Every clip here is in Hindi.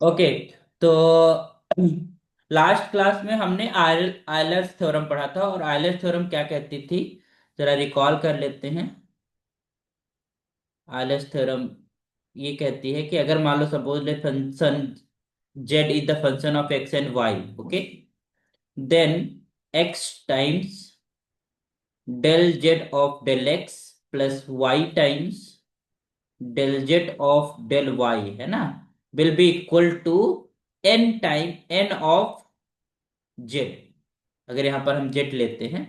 ओके। तो लास्ट क्लास में हमने आयलर्स थ्योरम पढ़ा था, और आयलर्स थ्योरम क्या कहती थी, जरा रिकॉल कर लेते हैं। आयलर्स थ्योरम ये कहती है कि अगर मान लो suppose let function z is the function of x and y, okay, then x times del z of del x plus y times del z of del y, है ना, will be equal to n time n of z। अगर यहां पर हम z लेते हैं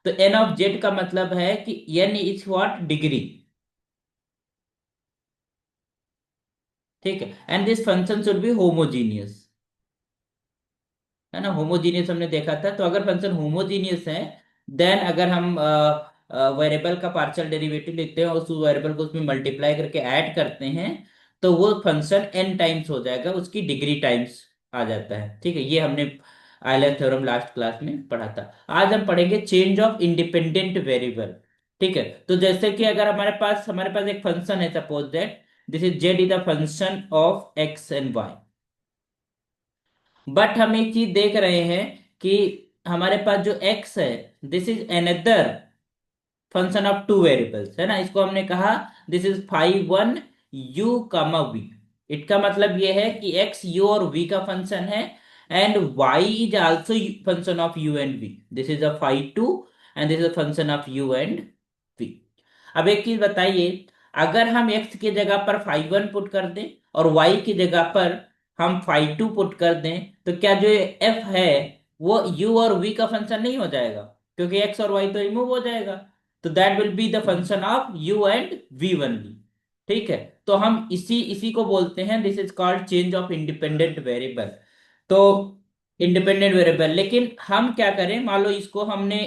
तो n ऑफ z का मतलब है कि n इज व्हाट, डिग्री। ठीक है, and this function should be homogeneous, है ना। होमोजीनियस हमने देखा था, तो अगर फंक्शन होमोजीनियस है, देन अगर हम वेरिएबल का पार्शियल डेरिवेटिव लेते हैं और उस वेरिएबल को उसमें मल्टीप्लाई करके ऐड करते हैं, तो वो फंक्शन n टाइम्स हो जाएगा, उसकी डिग्री टाइम्स आ जाता है। ठीक है, ये हमने आयलर थ्योरम लास्ट क्लास में पढ़ा था। आज हम पढ़ेंगे चेंज ऑफ इंडिपेंडेंट वेरिएबल। ठीक है, तो जैसे कि अगर हमारे पास एक फंक्शन है, suppose that this is z is the function of x and y. But हम एक चीज देख रहे हैं कि हमारे पास जो x है, this is another function of two variables, है ना। इसको हमने कहा this is phi one u comma v. इसका मतलब ये है कि x u और v का फंक्शन है, and y is also function of u and v। This is a phi two and this is a function of u and v। अब एक चीज बताइए, अगर हम x की जगह पर फाइव वन पुट कर दें और y की जगह पर हम फाइव टू पुट कर दें, तो क्या जो ये f है वो u और v का फंक्शन नहीं हो जाएगा, क्योंकि x और y तो रिमूव हो जाएगा। तो that will be the function of u and v only. ठीक है, तो हम इसी इसी को बोलते हैं, this is called change of independent variable. तो इंडिपेंडेंट वेरिएबल, लेकिन हम क्या करें, मान लो इसको हमने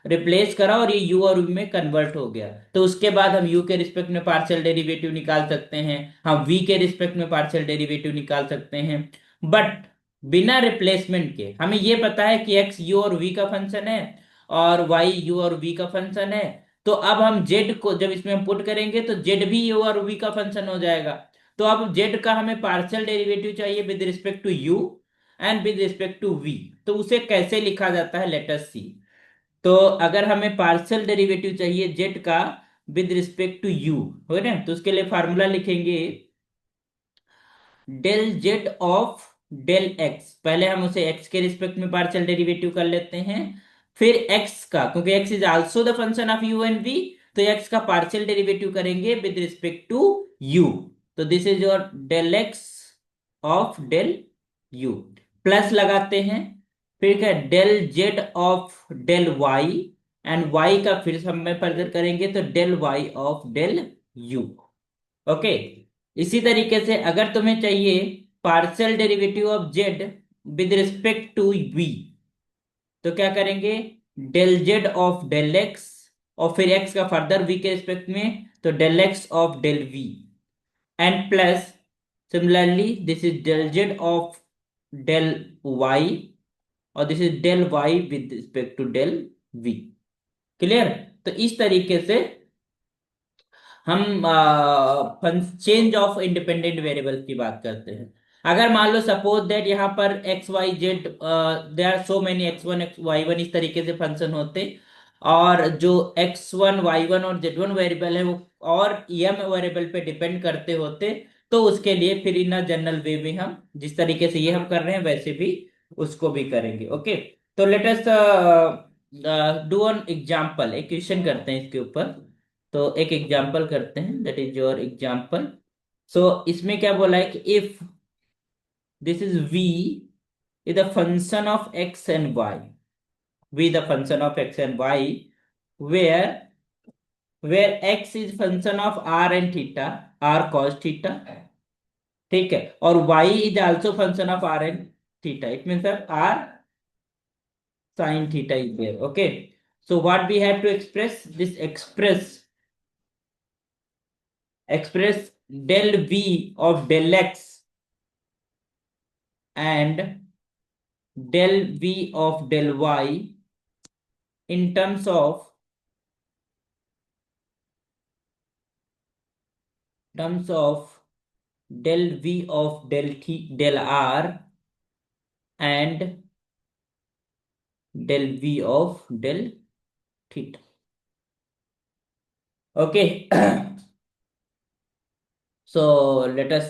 रिप्लेस करा और ये u और v में कन्वर्ट हो गया, तो उसके बाद हम u के रिस्पेक्ट में पार्शियल डेरिवेटिव निकाल सकते हैं, हम v के रिस्पेक्ट में पार्शियल डेरिवेटिव निकाल सकते हैं। बट बिना रिप्लेसमेंट के हमें ये पता है कि x u और v का फंक्शन है और y u और v का फंक्शन है। तो अब हम z को जब इसमें हम पुट करेंगे तो z भी u और v का फंक्शन हो जाएगा। तो अब z का हमें पार्शियल डेरिवेटिव चाहिए with respect to u and with respect to v। तो उसे कैसे लिखा जाता है, लेट अस सी। तो अगर हमें पार्शियल डेरिवेटिव चाहिए जेड का विद रिस्पेक्ट टू यू, हो ना, तो उसके लिए फार्मूला लिखेंगे del Z of del X. पहले हम उसे एक्स के रिस्पेक्ट में पार्शियल डेरिवेटिव कर लेते हैं, फिर एक्स का, क्योंकि x is also the function of u and v, तो एक्स का पार्शियल डेरिवेटिव करेंगे विद रिस्पेक्ट टू यू। तो this is your del x of del u, plus लगाते हैं, फिर क्या del Z of del y, and y का फिर से हम में फर्दर करेंगे तो del y of del u. Okay, इसी तरीके से अगर तुम्हें चाहिए partial derivative of z with respect to v, तो क्या करेंगे, del Z of del x, और फिर एक्स का फर्दर वी के रिस्पेक्ट में तो del x of del v, and plus similarly this is del Z of del y, और this is del y with respect to del v. Clear. तो इस तरीके से हम चेंज ऑफ इंडिपेंडेंट वेरिएबल्स की बात करते हैं। अगर मान लो सपोज दैट यहाँ पर x y z, there are so many x one x y one, इस तरीके से फंक्शन होते, और जो एक्स वन वाई वन और जेड वन वेरिएबल है वो और एम वेरिएबल पे डिपेंड करते होते, तो उसके लिए फिर इन जनरल वे में हम जिस तरीके से ये हम कर रहे हैं वैसे भी उसको भी करेंगे। ओके, तो late us do an example, एक क्वेश्चन करते हैं इसके ऊपर। तो एक एग्जांपल करते हैं, दैट इज योर एग्जांपल। सो इसमें क्या बोला है कि if this is v is the function of x and y, v the function of x and y, where x is function of r and theta, r cos theta, ठीक है, और y is also function of r and theta, it means that r sin theta is there। okay, so what we have to express, this express del v of del x and del v of del y in terms of del v of del r and del v of del theta. Okay. So let us,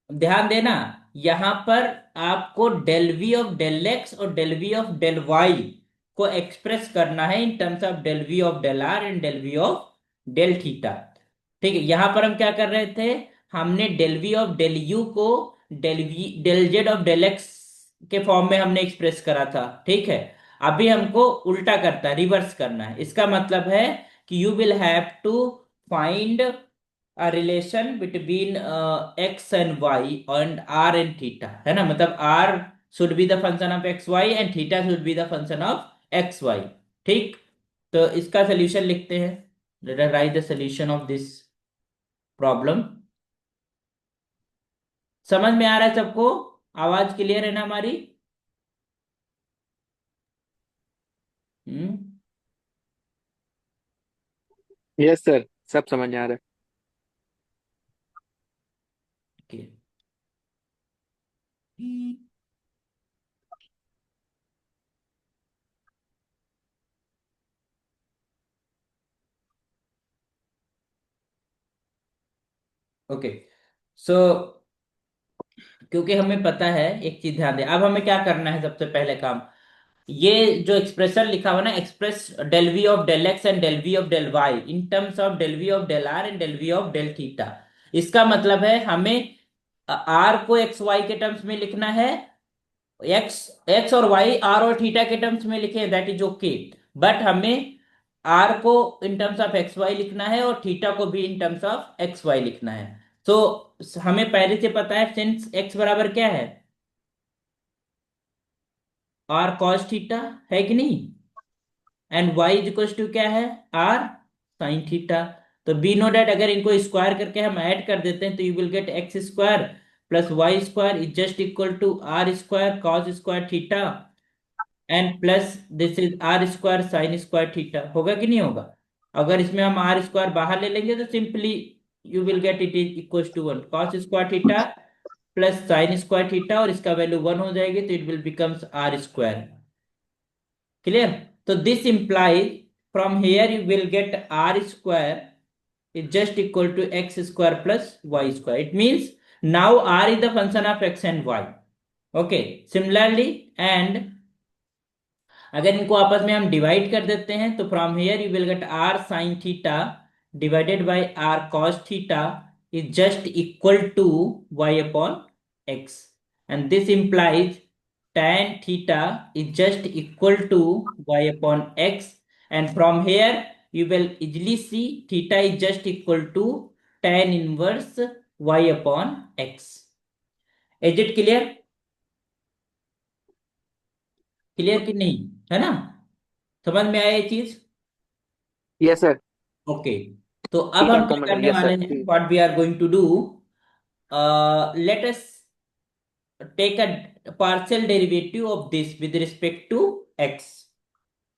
ध्यान देना, यहां पर आपको del v of del x और del v of del y को एक्सप्रेस करना है in terms of del v of del r and del v of del theta. ठीक है, यहां पर हम क्या कर रहे थे, हमने del v of del u को del Z of del x के फॉर्म में हमने एक्सप्रेस करा था। ठीक है, अभी हमको उल्टा करता है, रिवर्स करना है। इसका मतलब है कि you will have to find a relation between x and y and r and theta, है ना, मतलब r should be the function of x y and theta should be the function of x y। ठीक, तो इसका सॉल्यूशन लिखते हैं। Let us right the solution of this problem. समझ में आ रहा है सबको? आवाज क्लियर है ना हमारी? हम्म। यस सर, सब समझ में आ रहा ओके, सो क्योंकि हमें पता है, एक चीज ध्यान दे, अब हमें क्या करना है सबसे पहले काम, ये जो एक्सप्रेशन लिखा हुआ ना, express del v of del x and del v of del y in terms of del v of del r and del v of del theta. इसका मतलब है हमें आर को एक्स वाई के टर्म्स में लिखना है, एक्स एक्स और वाई आर और थीटा के टर्म्स में लिखे, दैट इज ओके। बट हमें आर को in terms of x y लिखना है और थीटा को भी in terms of x y लिखना है। तो हमें पहले से पता है, सिंस एक्स बराबर क्या है, आर कॉस थीटा, है कि नहीं, and y is equal to क्या है, आर साइन थीटा। तो बी नो डेट, अगर इनको स्क्वायर करके हम ऐड कर देते हैं तो you will get x square plus y square is just equal to r square cos square theta and plus this is r square sine square theta. होगा कि नहीं होगा? अगर इसमें हम आर स्क्वायर बाहर ले लेंगे तो simply you will get it is equal to one cos square theta plus sine square theta, और इसका वैल्यू वन हो जाएगी तो it will becomes r square. Clear? तो this implies from here you will get r square is just equal to x square plus y square. It means now r is the function of x and y. Okay, similarly, and अगर इनको आपस में हम डिवाइड कर देते हैं तो from here you will get r sine theta divided by r cos theta is just equal to y upon x, and this implies tan theta is just equal to y upon x, and from here you will easily see theta is just equal to tan inverse y upon x। is it clear? Clear कि नहीं, है ना? समझ में आया ये चीज? है। Yes sir. ओके, तो अब हम टीका क्या कॉमन, करने यस वाले सर। हैं, what we are going to do, let us take a partial derivative of this with respect to x।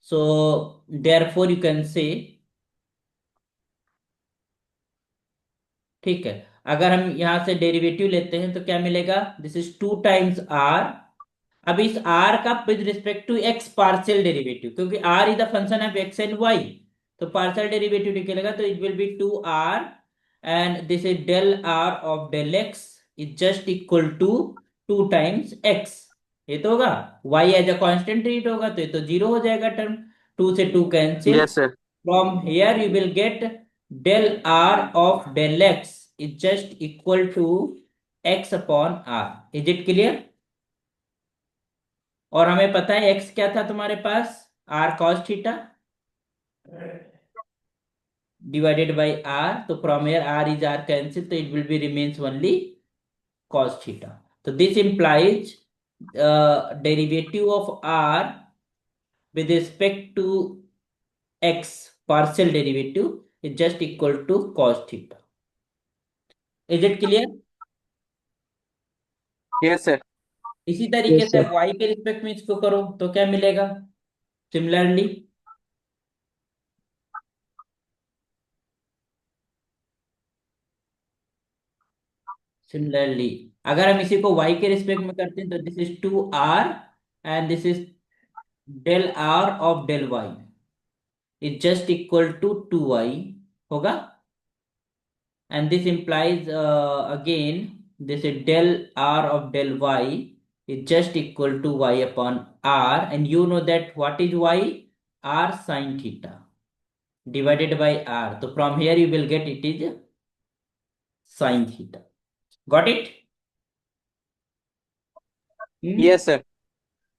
So therefore you can say, ठीक है, अगर हम यहां से डेरिवेटिव लेते हैं तो क्या मिलेगा, this is two times r. अब इस r का with respect to x partial derivative, क्योंकि r is the function of x and y, तो पार्शियल डेरिवेटिव निकलेगा तो it will be two r, and this is del r of del x is just equal to two times x। ये तो होगा, y as a constant treat होगा तो ये तो जीरो हो जाएगा टर्म, टू से to cancel. Yes sir. From here you will get del r of del x is just equal to x upon r। Is it clear? और हमें पता है x क्या था तुम्हारे पास, r cos theta divided bye r, तो from here r is r cancel, तो it will be remains only cos theta. तो this implies derivative of r with respect to x partial derivative is just equal to cos theta. Is it clear? Yes sir. इसी तरीके यस से सर। y के रिस्पेक्ट में इसको करो तो क्या मिलेगा, सिमिलरली, सिमिलरली अगर हम इसी को y के रिस्पेक्ट में करते हैं तो this is 2r and this is del r of del y is just equal to 2y होगा। And this implies again this is del r of del y is just equal to y upon r, and you know that what is y? R sine theta divided by r. So from here you will get it is sine theta. Got it? Hmm? Yes sir.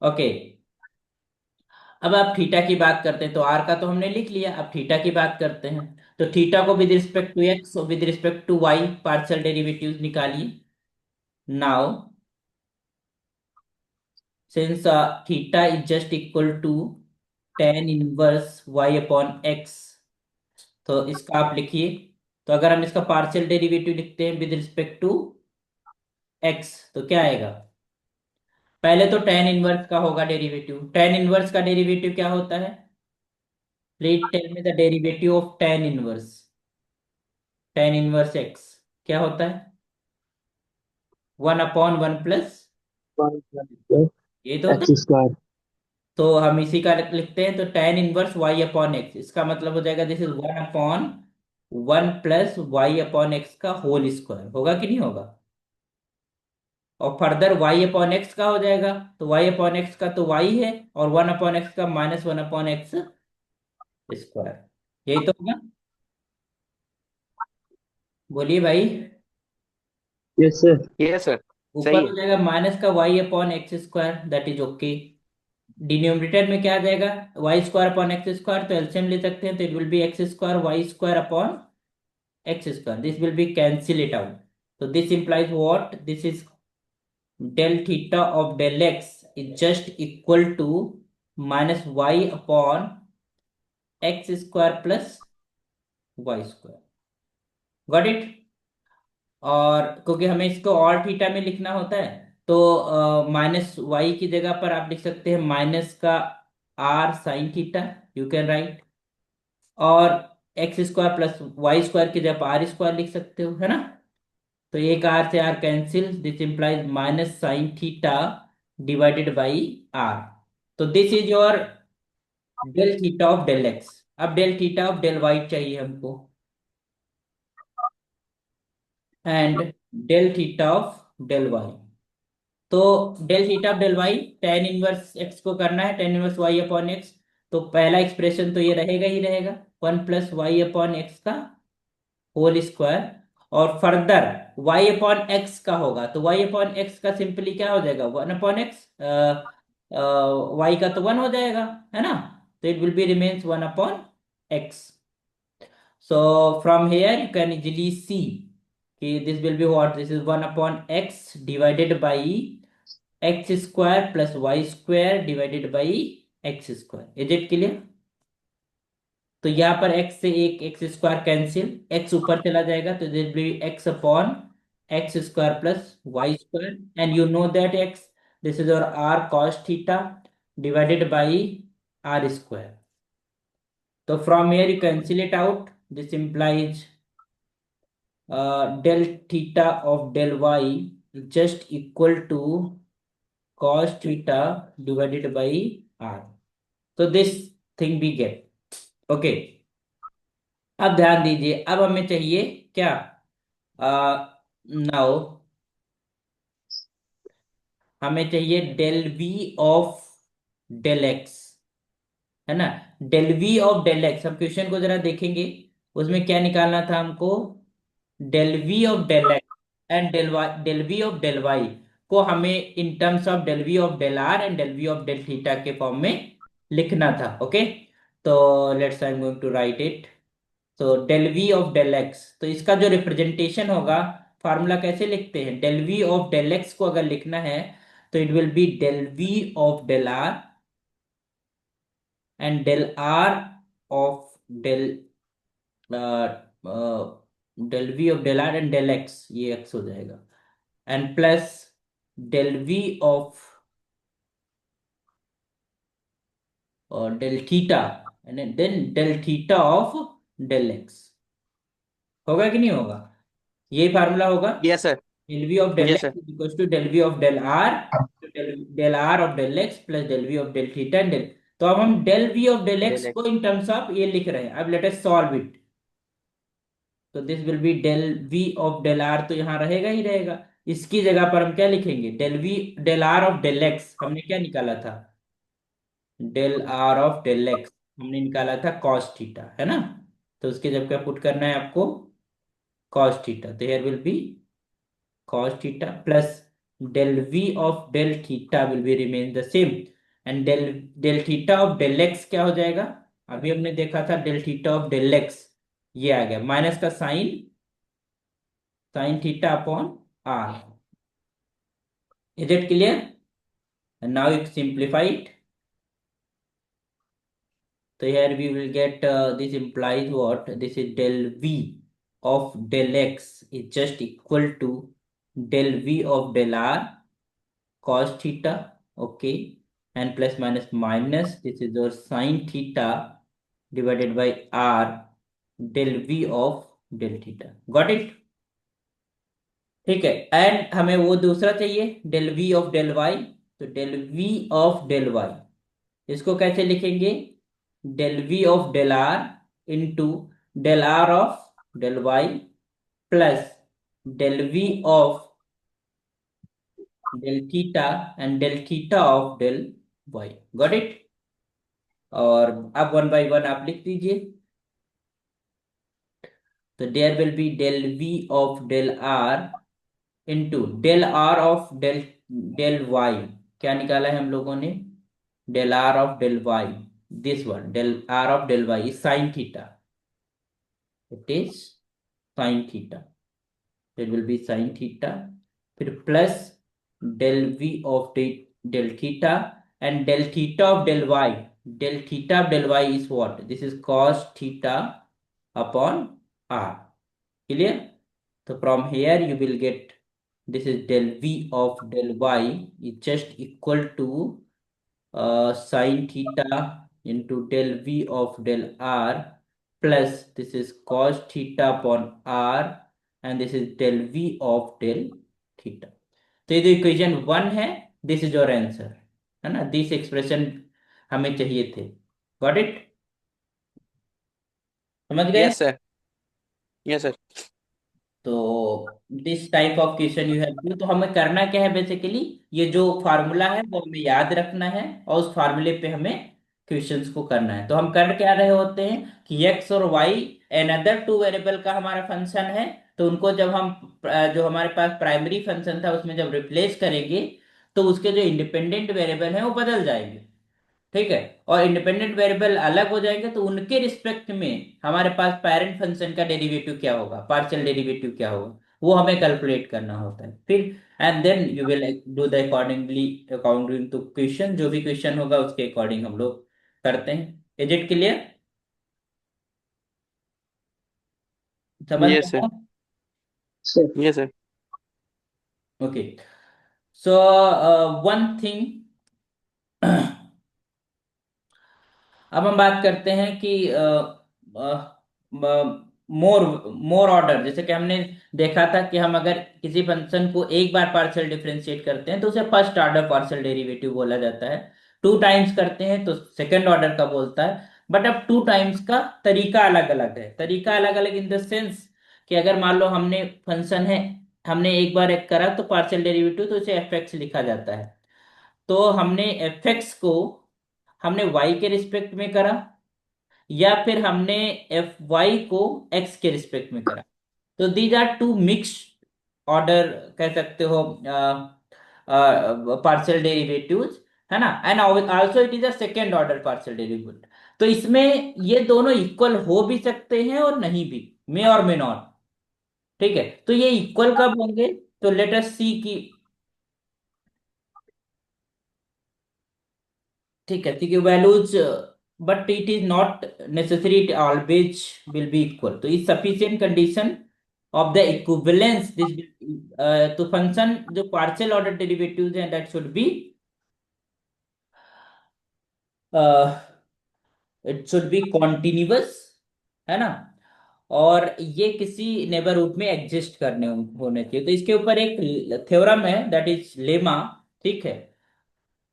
Okay. अब आप थीटा की बात करते हैं तो आर का तो हमने लिख लिया, अब थीटा की बात करते हैं। तो थीटा को विद रिस्पेक्ट टू एक्स और with respect to y partial derivatives निकालिए। Now since theta is just equal to tan inverse y upon x, तो इसका आप लिखिए। तो अगर हम इसका पार्शियल डेरिवेटिव लिखते हैं विद रिस्पेक्ट टू x तो क्या आएगा? पहले तो tan इनवर्स का होगा डेरिवेटिव। tan इनवर्स का डेरिवेटिव क्या होता है? Please tell me the derivative of tan inverse x क्या होता है? 1/1 प्लस ये तो होता एक्स है। स्क्वायर। तो हम इसी का लिखते हैं, तो tan inverse y upon x, इसका मतलब हो जाएगा this is 1/1 plus y upon x का होल स्क्वायर, होगा कि नहीं होगा? और फर्दर y अपॉन एक्स का हो जाएगा, तो y अपॉन एक्स का तो y है, और 1/x का -1/x स्क्वायर, यही तो होगा। बोलिए भाई। Yes sir. Yes sir. ऊपर सही हो है। जाएगा माइनस का y upon x square, that is okay. Denominator में क्या आ जाएगा? Y square upon x square, तो एलसीएम ले सकते हैं, तो it will be x square y square upon x square, this will be cancel it out. तो this implies what? This is del theta of del x is just equal to minus Y upon x square plus y square. Got it? और क्योंकि हमें इसको और थीटा में लिखना होता है, तो माइनस वाई की जगह पर आप लिख सकते हैं माइनस का r sine theta, you can write. और x square plus y square की जगह आर स्क्वायर लिख सकते हो, है ना? तो एक आर से r cancel, this implies minus sine theta divided by r. तो this is your del theta of del x. अब del theta of del y चाहिए हमको, and del theta of del y. तो del theta of del y, tan inverse x को करना है, tan inverse y upon x. तो पहला एक्सप्रेशन तो ये रहेगा ही रहेगा, 1 प्लस वाई अपॉन एक्स का होल स्क्वायर। और फर्दर y अपॉन एक्स का होगा, तो y अपॉन एक्स का सिंपली क्या हो जाएगा? 1/x, y का तो 1 हो जाएगा, है ना? तो it will be remains 1/x। So from here you can easily see कि this will be what? This is 1/x divided by x square plus y square divided by x square. Is it clear? तो यहाँ पर x से एक एक्स स्क्वायर कैंसिल, x ऊपर चला जाएगा, तो this be x upon x square plus y square, and you know that x, this is और r cos theta divided by r square. तो from here you cancel it out, this implies del theta of del y just equal to cos theta divided by r। तो this thing we get. Okay, अब ध्यान दीजिए, अब हमें चाहिए क्या? नाउ हमें चाहिए del v of del x, है ना? Del v of del x, हम क्वेश्चन को जरा देखेंगे, उसमें क्या निकालना था हमको? Del v of del x and del y, del v of del y को हमें in terms of del v of del r and del v of del theta के फॉर्म में लिखना था। ओके, तो let's I am going to write it. तो del v of del x, तो इसका जो रिप्रेजेंटेशन होगा, फार्मूला कैसे लिखते हैं? Del v of del x को अगर लिखना है तो it will be del v of del r and del r of del del v of del r and del x, ये एक्स हो जाएगा, and plus del v of del theta and then del theta of del x. होगा कि नहीं होगा? यही फार्मूला होगा। Yes sir. Del v of del Yes, x sir. Is equal to del v of del r, del r of del x plus del v of del theta and del. तो अब हम del v of del x Del को X. इन टर्म्स ऑफ ये लिख रहे हैं। अब लेट अस सॉल्व इट। तो this will be del v of del r, तो यहाँ रहेगा ही रहेगा। इसकी जगह पर हम क्या लिखेंगे, del v del r of del x हमने क्या निकाला था, del r of del x हमने निकाला था कॉस थीटा, है ना। तो उसके जब क्या पुट करना है आपको, कॉस थीटा, तो here will be cos theta plus del v of del theta will be remain the same, and del theta of del x क्या हो जाएगा, अभी हमने देखा था del theta of del x, ये आ गया माइनस का sign, sine theta upon r। Is it clear? and now you simplify it, so here we will get this implies what, this is del v of del x is just equal to del v of del r cos theta, okay, and plus minus minus, this is your sin theta divided by r del v of del theta, got it? ठीक है। एंड हमें वो दूसरा चाहिए del v of del y, तो del v of del y इसको कैसे लिखेंगे, del v of del r into del r of del y plus del v of del theta and del theta of del y, got it? और अब वन बाय वन आप लिख दीजिए। तो there will be del v of del r into del r of del del y, क्या निकाला है हम लोगों ने, del r of del y, this one del r of del y sine theta, it is sine theta, it will be sine theta, फिर plus del v of del theta and del theta of del y, del theta of del y is what, this is cos theta upon r, clear? So from here you will get, this is del v of del y is just equal to sin theta into del v of del r plus this is cos theta upon r and this is del v of del theta। तो ये जो इक्वेशन वन है, दिस इज योर आंसर, है ना, दिस एक्सप्रेशन हमें चाहिए थे। Got it? समझ गए? Yes, sir. Yes, sir. तो this type of question you have to, तो हमें करना क्या है बेसिकली, ये जो फार्मूला है वो हमें याद रखना है और उस फार्मूले पे हमें क्वेश्चंस को करना है। तो हम कर क्या रहे होते हैं कि x और y अनदर टू वेरिएबल का हमारा फंक्शन है, तो उनको जब हम जो हमारे पास प्राइमरी फंक्शन था उसमें जब रिप्लेस करेंगे तो उसके जो इंडिपेंडेंट वेरिएबल हैं वो बदल जाएंगे, ठीक है। और इंडिपेंडेंट वेरिएबल अलग हो जाएंगे तो उनके रिस्पेक्ट में हमारे पास पेरेंट फंक्शन का डेरिवेटिव क्या होगा, पार्शियल डेरिवेटिव क्या होगा, वो हमें कैलकुलेट करना होता है फिर। And then you will do the accordingly, according to question, जो भी क्वेश्चन होगा उसके अकॉर्डिंग हम लोग करते हैं। Is it clear? समझ में Yes, sir. आया? Sir. Yes, sir. Okay. So one thing अब हम बात करते हैं कि मोर मोर ऑर्डर, जैसे कि हमने देखा था कि हम अगर किसी फंक्शन को एक बार पार्शियल डिफरेंशिएट करते हैं तो उसे फर्स्ट ऑर्डर पार्शियल डेरिवेटिव बोला जाता है, टू टाइम्स करते हैं तो सेकंड ऑर्डर का बोलता है। बट अब टू टाइम्स का तरीका अलग अलग है, तरीका अलग अलग इन द सेंस कि अगर मान लो हमने फंक्शन है, हमने एक बार एक करा तो पार्शियल डेरिवेटिव, तो उसे एफ एक्स लिखा जाता है। तो हमने एफ एक्स को हमने वाई के रिस्पेक्ट में करा या फिर हमने एफ वाई को एक्स के रिस्पेक्ट में करा, तो these are two mix order कह सकते हो पार्शियल डेरिवेटिव्स, है ना। And also it is a second order partial derivative. तो इसमें ये दोनों इक्वल हो भी सकते हैं और नहीं भी, मे और मे नॉट, ठीक है। तो ये इक्वल कब होंगे, तो लेट अस सी की, ठीक है, ठीक है, values, but it is not necessary it always will be equal, तो is sufficient condition of the equivalence this, तो फंक्शन जो पार्शियल ऑर्डर डेरिवेटिव्स हैं that should be, it should be continuous, है ना। और ये किसी नेबरहुड में एग्जिस्ट करने होने चाहिए। तो इसके ऊपर एक थ्योरम है, दैट इज लेमा। ठीक है।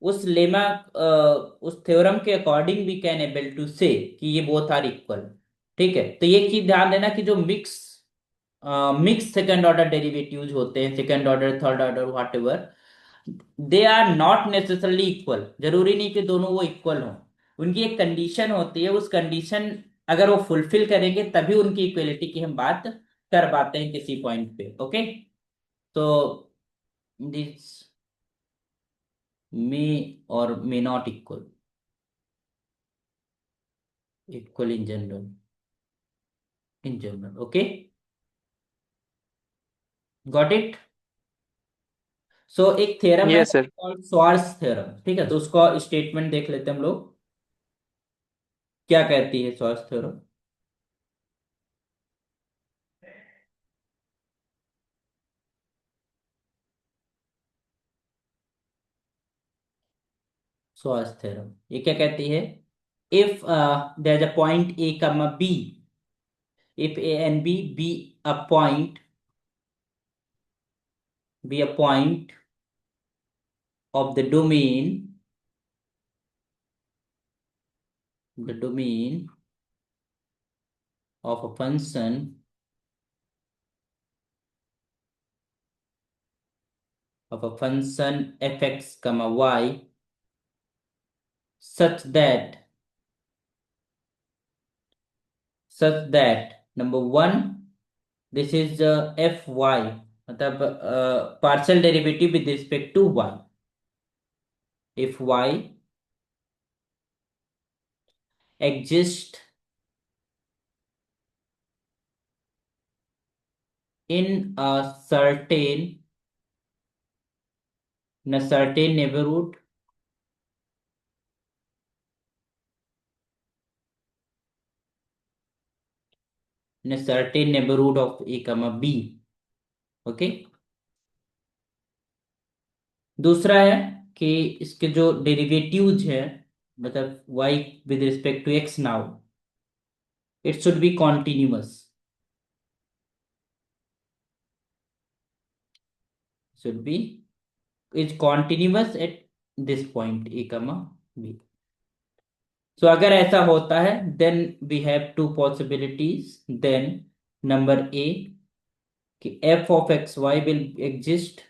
उस लेमा उस थ्योरम के according we can able to say कि ये बोथ आर इक्वल। ठीक है। तो ये चीज ध्यान देना कि जो मिक्स सेकंड ऑर्डर डेरिवेटिव्स होते हैं, second order third order whatever, they are not necessarily equal. जरूरी नहीं कि दोनों वो इक्वल हों। उनकी एक कंडीशन होती है, उस कंडीशन अगर वो फुलफिल करेंगे तभी उनकी इक्वलिटी की हम बात कर पाते हैं किसी पॉइंट पे। ओके। तो this may or may not equal in general. Okay. Got it. So एक थ्योरम है यस सर। Schwarz theorem. ठीक है। तो उसका स्टेटमेंट देख लेते हैं हम लोग। क्या कहती है श्वार्ट्ज थ्योरम? श्वार्ट्ज थ्योरम ये क्या कहती है? If there's a point A comma B, if A and B be a point of the domain of a function fx comma y, such that number one, this is fy, मतलब partial derivative with respect to y, if y exists in a certain neighborhood, of a comma b। Okay. दूसरा है कि इसके जो डेरिवेटिव्स है, मतलब y with respect to x now, it should be continuous. Should be is continuous at this point a comma b। So अगर ऐसा होता है then we have two possibilities. Then number A कि f of x y will exist,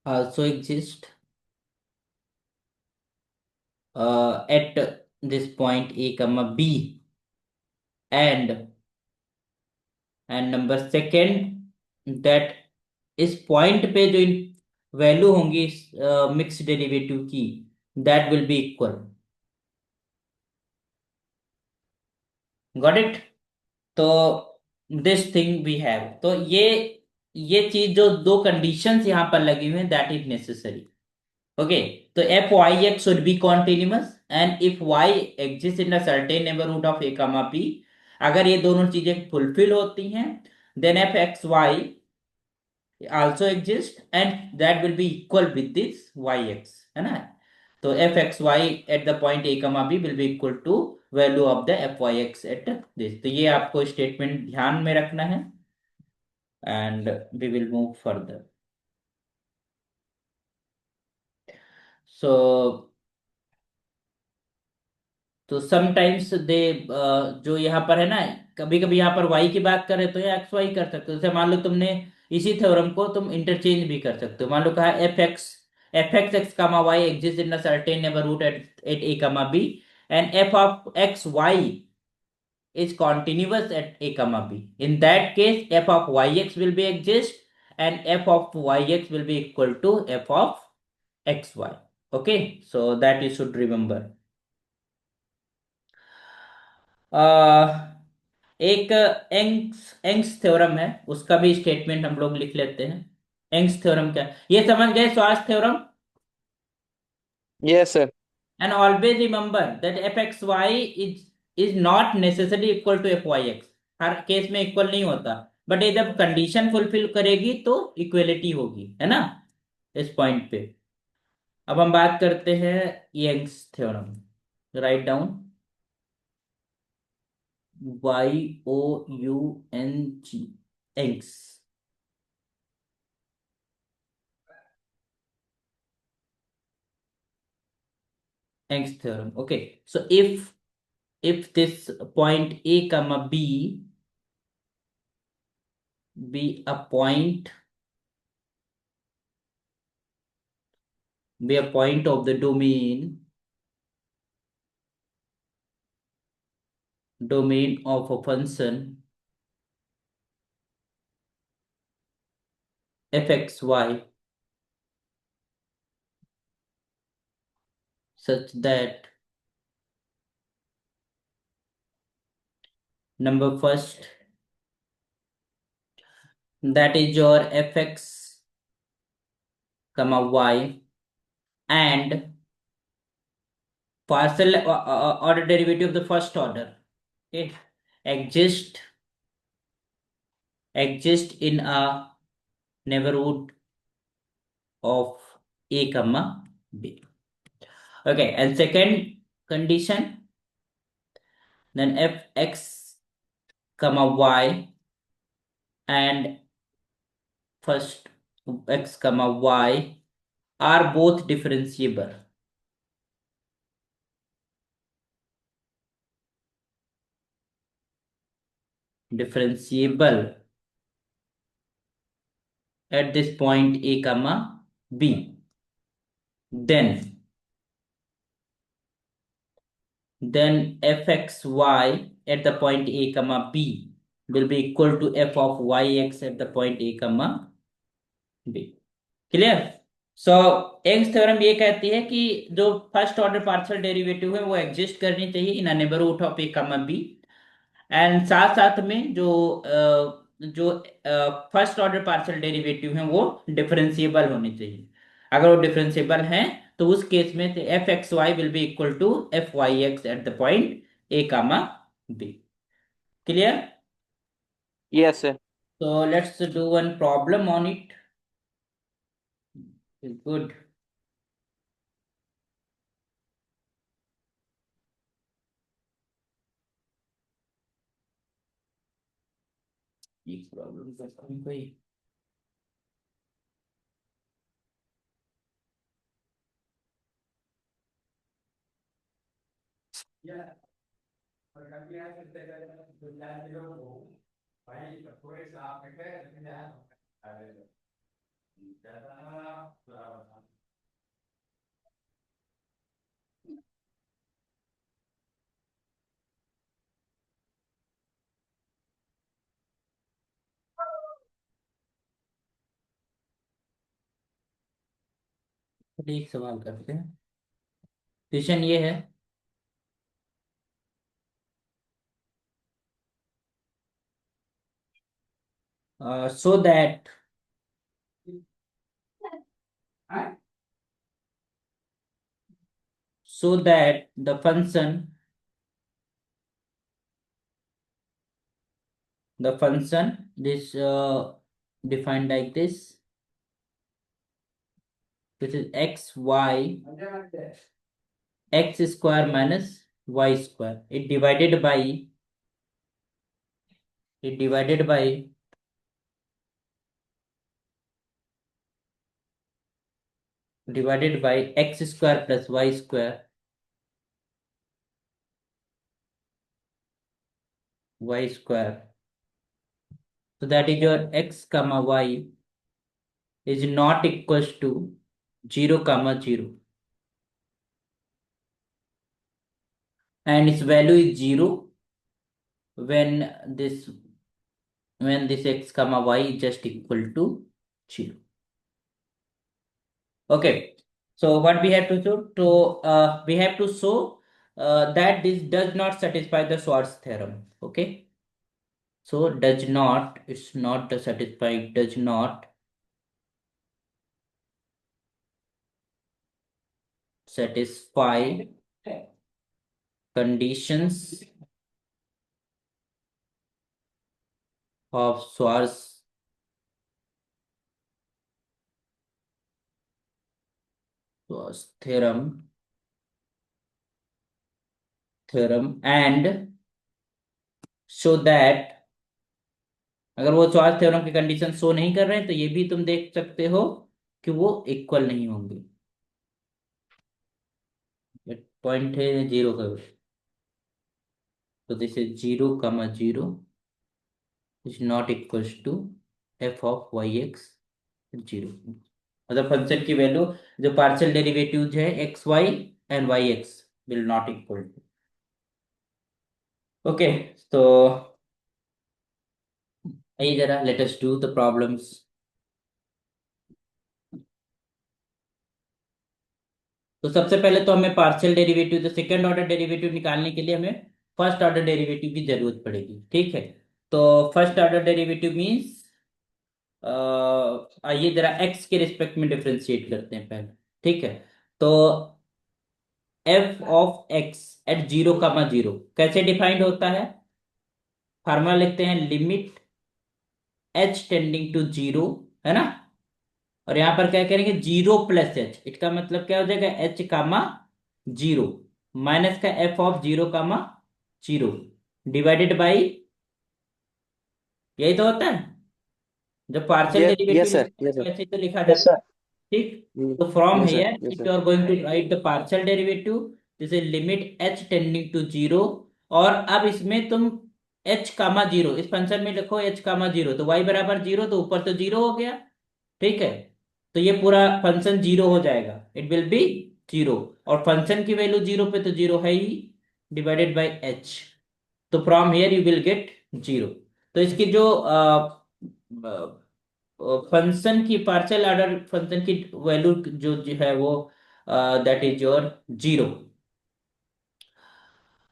also exist at this point a comma b, and number second that इस पॉइंट पे जो वैल्यू होंगी मिक्स डेरिवेटिव की, that will be equal. Got it. तो दिस थिंग वी हैव, तो ये चीज जो दो कंडीशंस यहां पर लगी हुई हैं, दैट इज नेसेसरी। ओके। तो f y x should be continuous and if y exist in a certain neighbourhood of a comma p, अगर ये दोनों चीजें फुलफिल होती हैं, then f x y also exist and that will be equal with this yx, है ना? तो f x y at the point a comma b will be equal to value of the f y x at this. तो ये आपको स्टेटमेंट ध्यान में रखना है and we will move further. So तो समटाइम्स दे जो यहाँ पर है ना, कभी कभी यहाँ पर y की बात करें तो ये एक्स वाई कर सकते हो। जैसे मान लो तुमने इसी थ्योरम को तुम इंटरचेंज भी कर सकते हो। मान लो कहा f x x comma y exist in a certain neighbourhood at a comma b, and f of x y is continuous at a comma b. In that case, f of yx will be exist and f of yx will be equal to f of xy. Okay, so that you should remember. एक एंग्स थ्योरम है, उसका भी स्टेटमेंट हम लोग लिख लेते हैं। एंग्स थ्योरम क्या है? ये समझ गए, Schwarz theorem. Yes sir. And always remember that f x y is not necessary equal to f y x. हर केस में इक्वल नहीं होता, बट ये जब कंडीशन फुलफिल करेगी तो इक्वलिटी होगी, है ना, इस पॉइंट पे। अब हम बात करते हैं Young's theorem. Write down. Young, eggs. Young's theorem. Okay, so if this point A comma B be a point of the domain of a function fxy such that number first, that is your fx comma y, and partial order derivative of the first order, okay, exist in a neighborhood of a comma b. Okay, and second condition, then fx comma y and first x comma y are both differentiable. Differentiable at this point a comma b. Then fxy at the point a comma b will be equal to f of yx at the point a comma b. Clear? So Young's theorem ये कहती है कि जो फर्स्ट ऑर्डर पार्शियल डेरिवेटिव है वो एग्जिस्ट करनी चाहिए इन neighbourhood of a comma B, and साथ साथ में जो फर्स्ट ऑर्डर पार्शियल डेरिवेटिव है वो डिफरेंशिएबल होनी चाहिए। अगर वो डिफरेंशिएबल हैं तो उस केस में f x y will be equal to f y x at the point a comma b. Clear? Yes, sir. So let's do one problem on it. Good. एक प्रॉब्लम करता हूँ कोई। एक सवाल करते हैं। क्वेश्चन ये है, so that the function this defined like this, which is x y x square minus y square, it divided by x square plus y square, so that is your x comma y is not equals to 0 comma 0, and its value is 0 when this x comma y is just equal to 0. Okay, so what we have to do, we have to show that this does not satisfy the Schwarz theorem. Okay, so does not, it's not the satisfied, does not satisfy conditions of Schwarz theorem and show that, अगर वो चॉइस थ्योरम की कंडीशन शो नहीं कर रहे हैं तो ये भी तुम देख सकते हो कि वो इक्वल नहीं होंगे। पॉइंट है जीरो का, तो this is 0, 0 is not equals to f of y x 0। मतलब फंक्शन की वैल्यू जो पार्शियल डेरिवेटिव है x y and y x will not equal to. Okay, तो आइए जरा let us do the problems. तो सबसे पहले तो हमें पार्शियल डेरिवेटिव, तो सेकंड ऑर्डर डेरिवेटिव निकालने के लिए हमें फर्स्ट ऑर्डर डेरिवेटिव की जरूरत पड़ेगी, ठीक है। तो फर्स्ट ऑर्डर डेरिवेटिव मीन्स, आइए जरा एक्स के रिस्पेक्ट में डिफरेंशिएट करते हैं पहले, ठीक है। तो एफ ऑफ एक्स एट 0, 0 कैसे डिफाइंड होता है? फार्मूला लिखते हैं, limit h tending to zero, है ना। और यहां पर क्या करेंगे, 0 + h, इसका मतलब क्या हो जाएगा, h, 0 माइनस का एफ ऑफ 0, 0 डिवाइडेड बाई, यही तो होता है जब partial Yes, derivative yes, sir. लिखते हैं Yes, तो sir. ऐसे ही तो लिखा जाता है, ठीक। Mm. तो from Yes, sir. Here Yes, if sir. You are going to write the partial derivative, जैसे limit h tending to zero, और अब इसमें तुम h, 0 इस फंक्शन में लिखो, h, 0 तो y बराबर 0, तो ऊपर तो 0 हो गया, ठीक है। तो ये पूरा फंक्शन 0 हो जाएगा, इट विल बी 0, और फंक्शन की वैल्यू 0 पे तो 0 है ही, डिवाइडेड बाई h। तो from here you will gate 0। तो इसकी जो फंक्शन की पार्शियल ऑर्डर फंक्शन की वैल्यू जो है वो that is your 0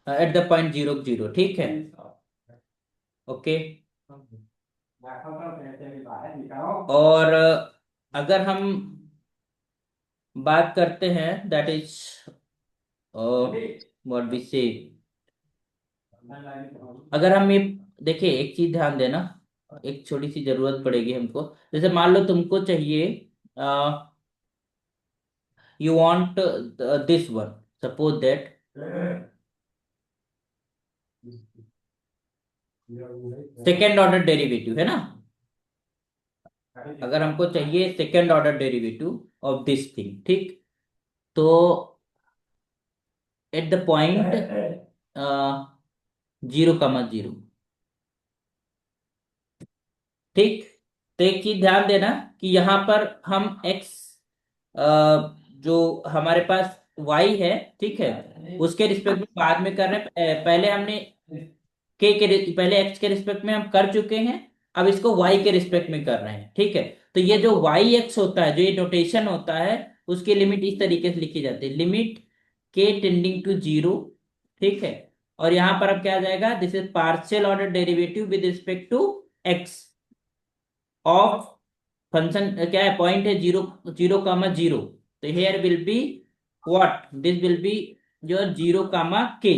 eight the point 0, 0, ठीक है। ओके, और अगर हम बात करते हैं दैट इज व्हाट वी से, अगर हम ये देखिए, एक चीज ध्यान देना, एक छोटी सी जरूरत पड़ेगी हमको। जैसे मान लो तुमको चाहिए, you want this one, suppose that second order derivative है ना, अगर हमको चाहिए second order derivative of this thing, ठीक। तो एट द पॉइंट 0, 0, ठीक। तो एक चीज ध्यान देना कि यहाँ पर हम x, जो हमारे पास y है, ठीक है, उसके रिस्पेक्ट में बाद में कर रहे हैं। पहले हमने पहले x के रिस्पेक्ट में हम कर चुके हैं, अब इसको y के रिस्पेक्ट में कर रहे हैं, ठीक है। तो ये जो y x होता है, जो ये नोटेशन होता है, उसकी लिमिट इस तरीके से लिखी जाती है, limit k tending to zero, ठीक है। और यहां पर अब क्या आ जाएगा, this is partial order derivative with respect to x of function, क्या है, पॉइंट है 0, 0, 0। तो here will be what, this will be your 0, k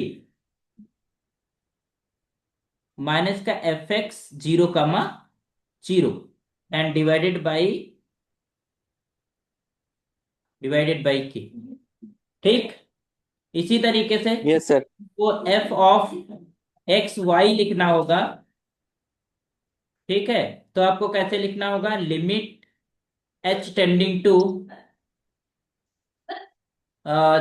minus का f x 0, 0 and divided by k, ठीक। इसी तरीके से Yes, sir. वो एफ ऑफ एक्स वाई लिखना होगा, ठीक है। तो आपको कैसे लिखना होगा, limit h tending to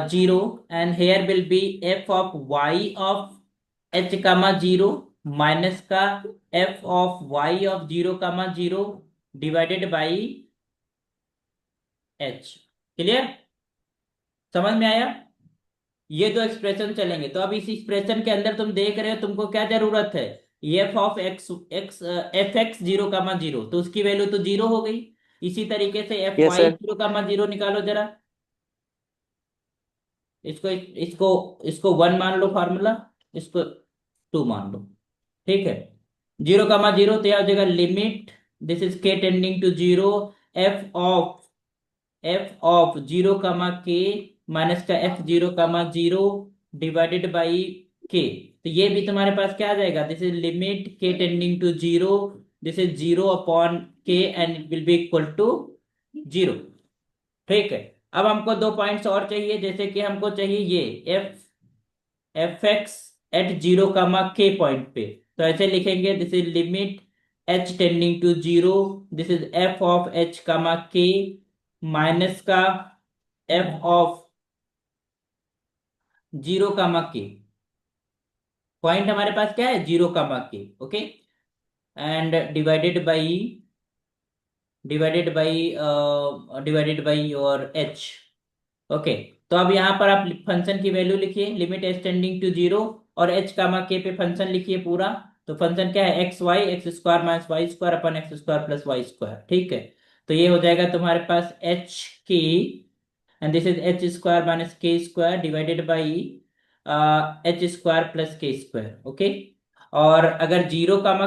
0 and here will be f of y of h, 0 minus का f of y of 0, 0 divided by h। Clear, समझ में आया? ये दो एक्सप्रेशन चलेंगे, तो अब इस एक्सप्रेशन के अंदर तुम देख रहे हो तुमको क्या जरूरत है, F of x x F x 0, 0 तो उसकी वैल्यू तो 0 हो गई। इसी तरीके से एफ Yes, वाई sir. 0, 0 निकालो जरा, इसको इसको इसको 1 मान लो फार्मूला, इसको 2 मान लो, ठीक है। 0, 0 तो यह हो जाएगा limit, this is k tending to 0, f of 0, k minus का एफ 0, 0 डिवाइडेड बाई के। तो ये भी तुम्हारे पास क्या आ जाएगा, this is limit k tending to 0, this is 0 upon k and it will be equal to 0, ठीक है। अब हमको दो पॉइंट्स और चाहिए, जैसे कि हमको चाहिए ये f x at 0, k point पे, तो ऐसे लिखेंगे, this is limit h tending to zero, this is f of h comma k minus का f of zero comma k। Point हमारे पास क्या है, zero comma k। Okay, and divided by your h। Okay, तो अब यहाँ पर आप फंक्शन की वैल्यू लिखिए, limit h tending to zero, और एच कामा के पे फंक्शन लिखिए पूरा। तो फंक्शन क्या है, x y, x square minus y square अपन x square plus y square. ठीक है, तो ये हो जाएगा तुम्हारे पास h k, and this is h square minus k square divided by h square plus k square. Okay, और अगर जीरो कामा